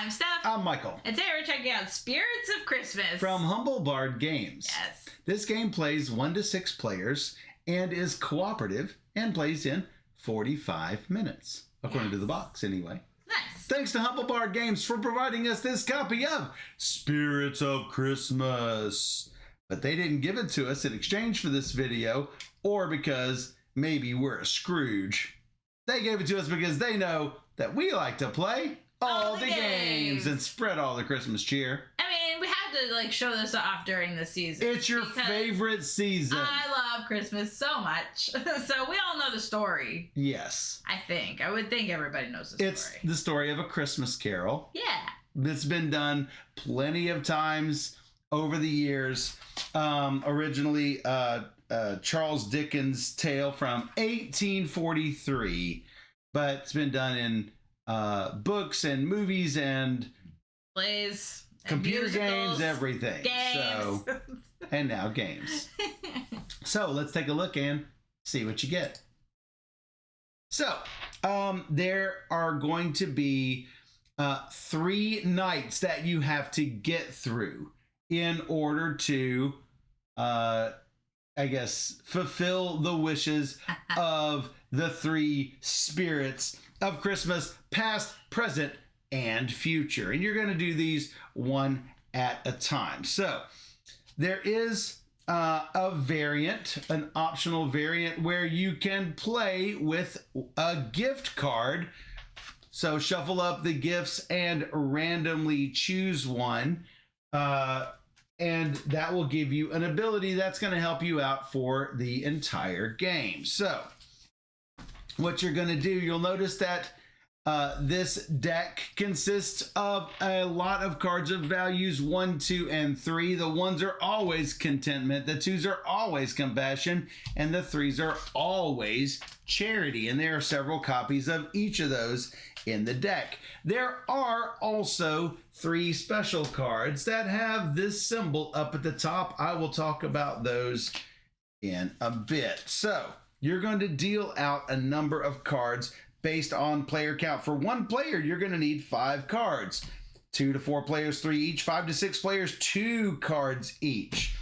I'm Steph. I'm Michael. And today we're checking out Spirits of Christmas. From Humble Bard Games. Yes. This game plays 1 to 6 players and is cooperative and plays in 45 minutes. According to the box, anyway. Nice. Thanks to Humble Bard Games for providing us this copy of Spirits of Christmas. But they didn't give it to us in exchange for this video, or because maybe we're a Scrooge. They gave it to us because they know that we like to play all the games and spread all the Christmas cheer. I mean, we had to show this off during the season. It's your favorite season. I love Christmas so much. So we all know the story. Yes. I would think everybody knows the story. It's the story of A Christmas Carol. Yeah. It's been done plenty of times over the years. Originally, Charles Dickens' tale from 1843, but it's been done in books and movies and plays, computer games, everything. Games. So, and now games. So let's take a look and see what you get. So there are going to be 3 nights that you have to get through in order to fulfill the wishes of the 3 spirits of Christmas, past, present, and future. And you're going to do these one at a time. So there is a variant, an optional variant, where you can play with a gift card. So shuffle up the gifts and randomly choose one. And that will give you an ability that's going to help you out for the entire game. So what you're going to do, you'll notice that this deck consists of a lot of cards of values 1, 2, and 3. The 1s are always contentment, the 2s are always compassion, and the 3s are always charity. And there are several copies of each of those in the deck. There are also 3 special cards that have this symbol up at the top. I will talk about those in a bit. So you're going to deal out a number of cards based on player count. For 1 player, you're going to need 5 cards. 2 to 4 players, 3 each. 5 to 6 players, 2 cards each.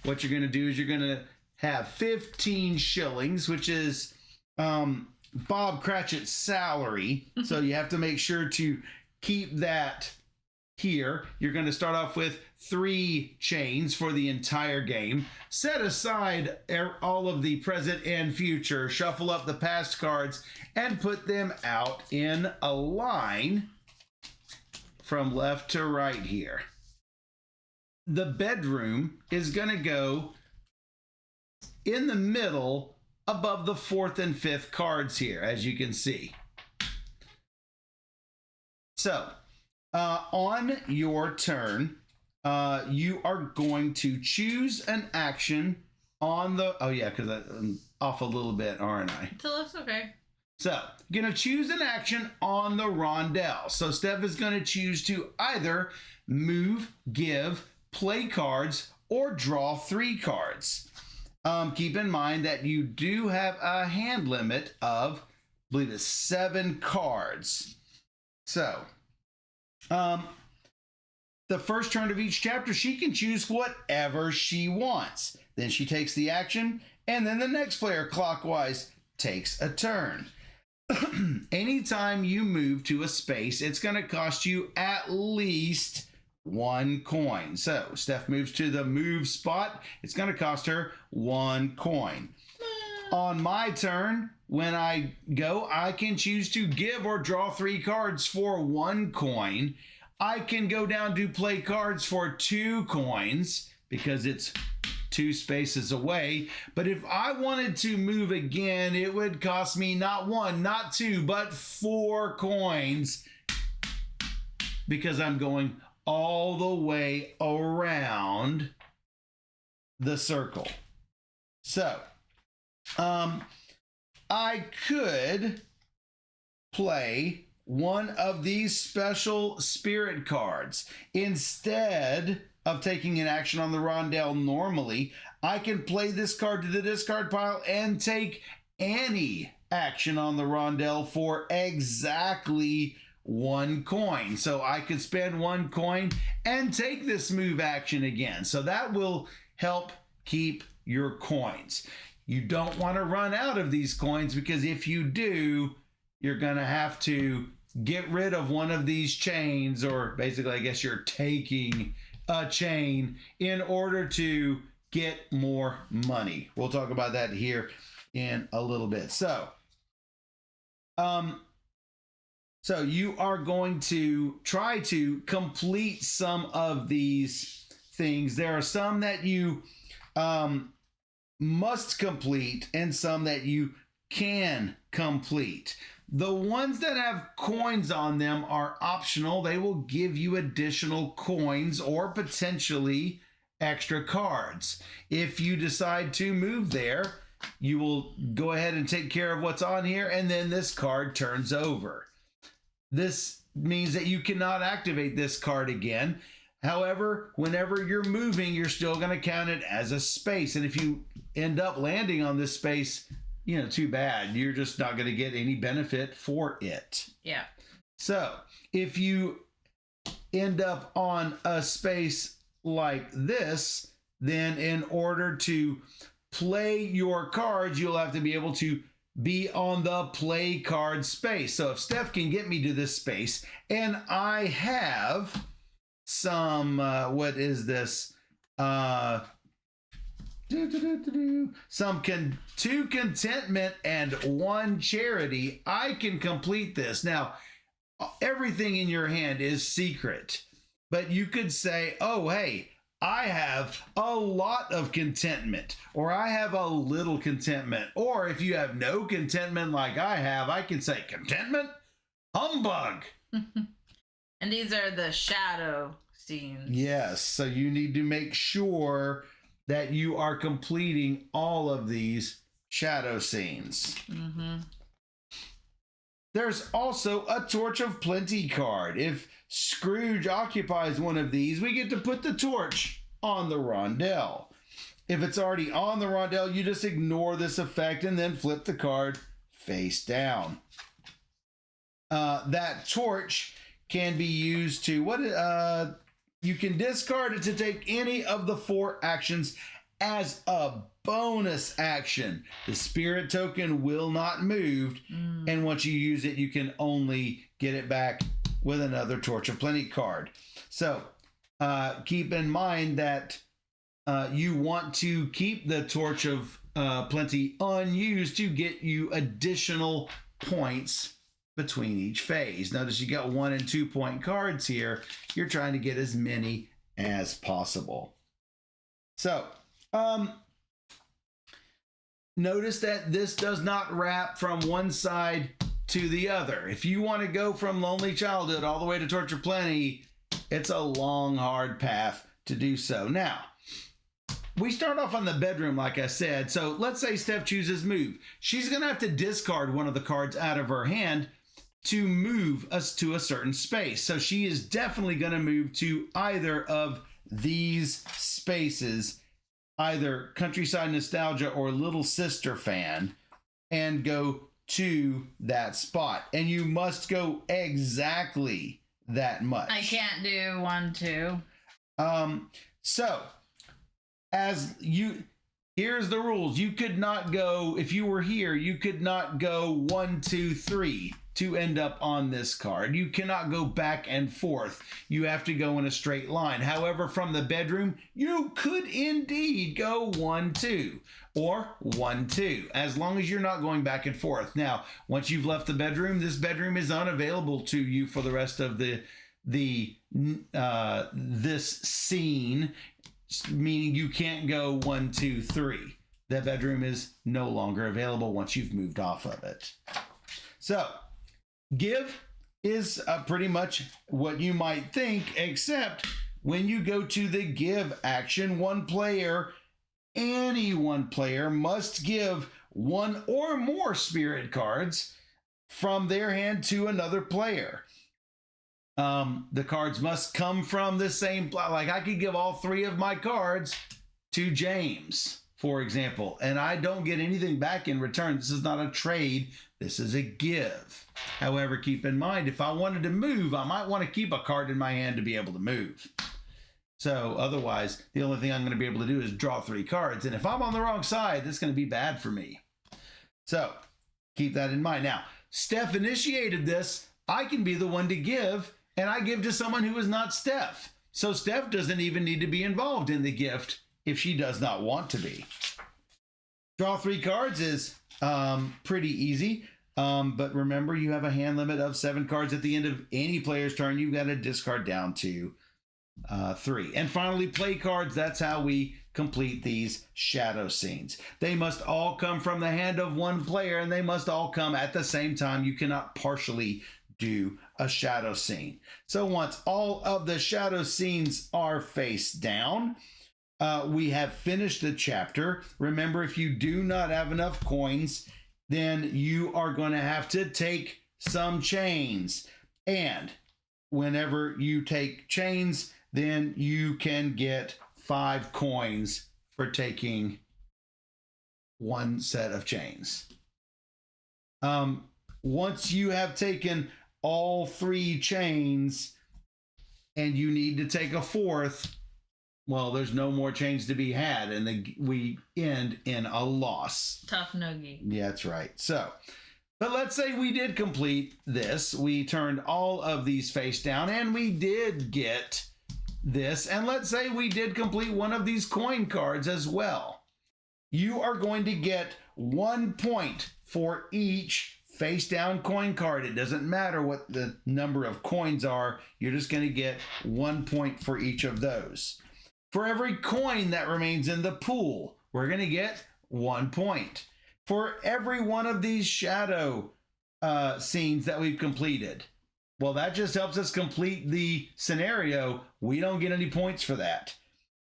What you're going to do is you're going to have 15 shillings, which is Bob Cratchit's salary. So you have to make sure to keep that here. You're going to start off with 3 chains for the entire game. Set aside all of the present and future. Shuffle up the past cards and put them out in a line from left to right here. The bedroom is going to go in the middle above the 4th and 5th cards here, as you can see. So, on your turn, you are going to choose an action on the... Oh, yeah, because I'm off a little bit, aren't I? It looks okay. So, you're going to choose an action on the rondelle. So, Steph is going to choose to either move, give, play cards, or draw 3 cards. Keep in mind that you do have a hand limit of, I believe it's 7 cards. So, the first turn of each chapter, she can choose whatever she wants. Then she takes the action, and then the next player clockwise takes a turn. Anytime you move to a space, it's going to cost you at least 1 coin. So Steph moves to the move spot. It's going to cost her 1 coin. On my turn, when I go, I can choose to give or draw 3 cards for 1 coin. I can go down to play cards for 2 coins because it's 2 spaces away. But if I wanted to move again, it would cost me not 1, not 2, but 4 coins because I'm going all the way around the circle. So, I could play one of these special spirit cards. Instead of taking an action on the rondelle normally, I can play this card to the discard pile and take any action on the rondelle for exactly 1 coin. So I could spend 1 coin and take this move action again. So that will help keep your coins. You don't want to run out of these coins, because if you do, you're going to have to get rid of one of these chains, or basically, I guess you're taking a chain in order to get more money. We'll talk about that here in a little bit. So you are going to try to complete some of these things. There are some that you must complete and some that you can complete. The ones that have coins on them are optional. They will give you additional coins or potentially extra cards. If you decide to move there, you will go ahead and take care of what's on here, and then this card turns over. This means that you cannot activate this card again. However, whenever you're moving, you're still going to count it as a space. And if you end up landing on this space, too bad. You're just not going to get any benefit for it. Yeah. So if you end up on a space like this, then in order to play your cards, you'll have to be able to be on the play card space. So if Steph can get me to this space, and I have some, what is this? Two contentment and 1 charity. I can complete this. Now, everything in your hand is secret, but you could say, oh, hey, I have a lot of contentment, or I have a little contentment. Or if you have no contentment like I have, I can say contentment, humbug. And these are the shadow scenes. Yes, so you need to make sure that you are completing all of these shadow scenes. Mm-hmm. There's also a Torch of Plenty card. If Scrooge occupies one of these, we get to put the torch on the rondelle. If it's already on the rondelle, you just ignore this effect and then flip the card face down. That torch can be used to, you can discard it to take any of the 4 actions as a bonus action. The spirit token will not move, and once you use it, you can only get it back with another Torch of Plenty card. So keep in mind that you want to keep the Torch of Plenty unused to get you additional points between each phase. Notice you got 1 and 2 point cards here. You're trying to get as many as possible. So notice that this does not wrap from one side to the other. If you want to go from Lonely Childhood all the way to Torch of Plenty, it's a long, hard path to do so. Now, we start off on the bedroom, like I said. So let's say Steph chooses move. She's going to have to discard one of the cards out of her hand to move us to a certain space. So she is definitely going to move to either of these spaces, either Countryside Nostalgia or Little Sister Fan, and go to that spot. And you must go exactly that much. I can't do 1, 2. So here's the rules. You could not go, if you were here, you could not go 1, 2, 3 to end up on this card. You cannot go back and forth. You have to go in a straight line. However, from the bedroom, you could indeed go 1, 2 or 1, 2, as long as you're not going back and forth. Now, once you've left the bedroom, this bedroom is unavailable to you for the rest of this scene, meaning you can't go 1, 2, 3. That bedroom is no longer available once you've moved off of it. So, give is pretty much what you might think, except when you go to the give action, any one player must give 1 or more spirit cards from their hand to another player. The cards must come from the same, like I could give all 3 of my cards to James, for example, and I don't get anything back in return. This is not a trade. This is a give. However, keep in mind, if I wanted to move, I might want to keep a card in my hand to be able to move. So otherwise, the only thing I'm going to be able to do is draw 3 cards. And if I'm on the wrong side, that's going to be bad for me. So keep that in mind. Now, Steph initiated this. I can be the one to give, and I give to someone who is not Steph. So Steph doesn't even need to be involved in the gift if she does not want to be. Draw 3 cards is pretty easy. But remember, you have a hand limit of 7 cards at the end of any player's turn. You've got to discard down to 3. And finally, play cards. That's how we complete these shadow scenes. They must all come from the hand of one player, and they must all come at the same time. You cannot partially do a shadow scene. So once all of the shadow scenes are face down, we have finished the chapter. Remember, if you do not have enough coins, then you are going to have to take some chains. And whenever you take chains, then you can get 5 coins for taking 1 set of chains. Once you have taken all 3 chains and you need to take a 4th, well, there's no more chains to be had, and we end in a loss. Tough noogie. Yeah, that's right. So, but let's say we did complete this. We turned all of these face down, and we did get this. And let's say we did complete one of these coin cards as well. You are going to get 1 point for each face down coin card. It doesn't matter what the number of coins are. You're just going to get 1 point for each of those. For every coin that remains in the pool, we're going to get 1 point. For every one of these shadow scenes that we've completed, well, that just helps us complete the scenario. We don't get any points for that.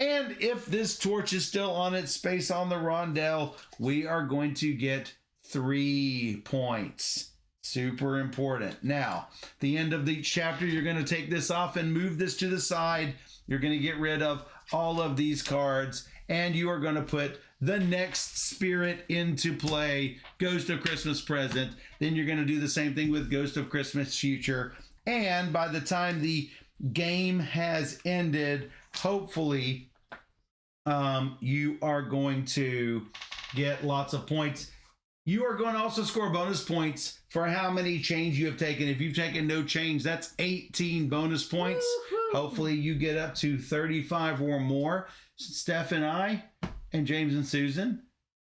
And if this torch is still on its space on the rondel, we are going to get 3 points. Super important. Now, the end of the chapter, you're going to take this off and move this to the side. You're going to get rid of all of these cards, and you are going to put the next spirit into play, Ghost of Christmas Present. Then you're going to do the same thing with Ghost of Christmas Future. And by the time the game has ended, hopefully you are going to get lots of points. You are going to also score bonus points for how many chains you have taken. If you've taken no chains, that's 18 bonus points. Woo-hoo. Hopefully you get up to 35 or more. Steph and I and James and Susan,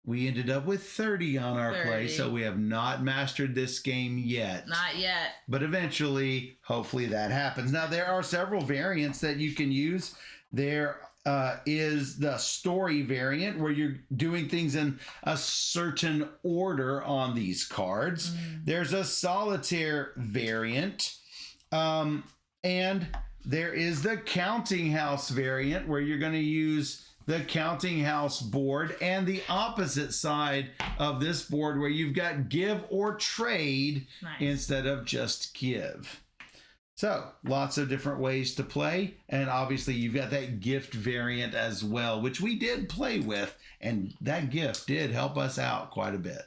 we ended up with 30 on our play, so we have not mastered this game yet. Not yet. But eventually, hopefully that happens. Now, there are several variants that you can use. There is the story variant where you're doing things in a certain order on these cards. There's a solitaire variant. And there is the counting house variant where you're going to use the counting house board and the opposite side of this board where you've got give or trade instead of just give. So lots of different ways to play. And obviously you've got that gift variant as well, which we did play with. And that gift did help us out quite a bit.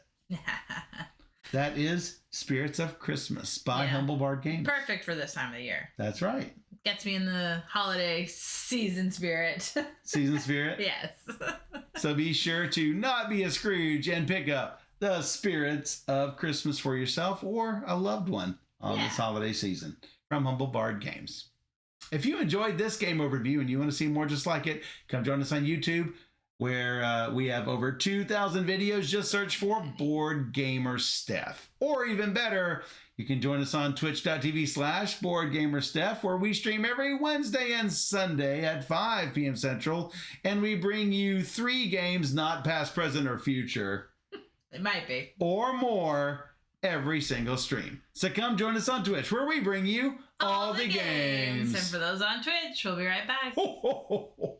That is Spirits of Christmas by Humble Bard Games. Perfect for this time of the year. That's right. Gets me in the holiday season spirit. Season spirit? Yes. So be sure to not be a Scrooge and pick up the Spirits of Christmas for yourself or a loved one on this holiday season from Humble Bard Games. If you enjoyed this game overview and you want to see more just like it, come join us on YouTube, where we have over 2,000 videos. Just search for Board Gamer Steph. Or even better, you can join us on twitch.tv/BoardGamerSteph, where we stream every Wednesday and Sunday at 5 p.m. Central, and we bring you 3 games, not past, present, or future. It might be. Or more every single stream. So come join us on Twitch, where we bring you all the games. And for those on Twitch, we'll be right back. Ho, ho, ho, ho.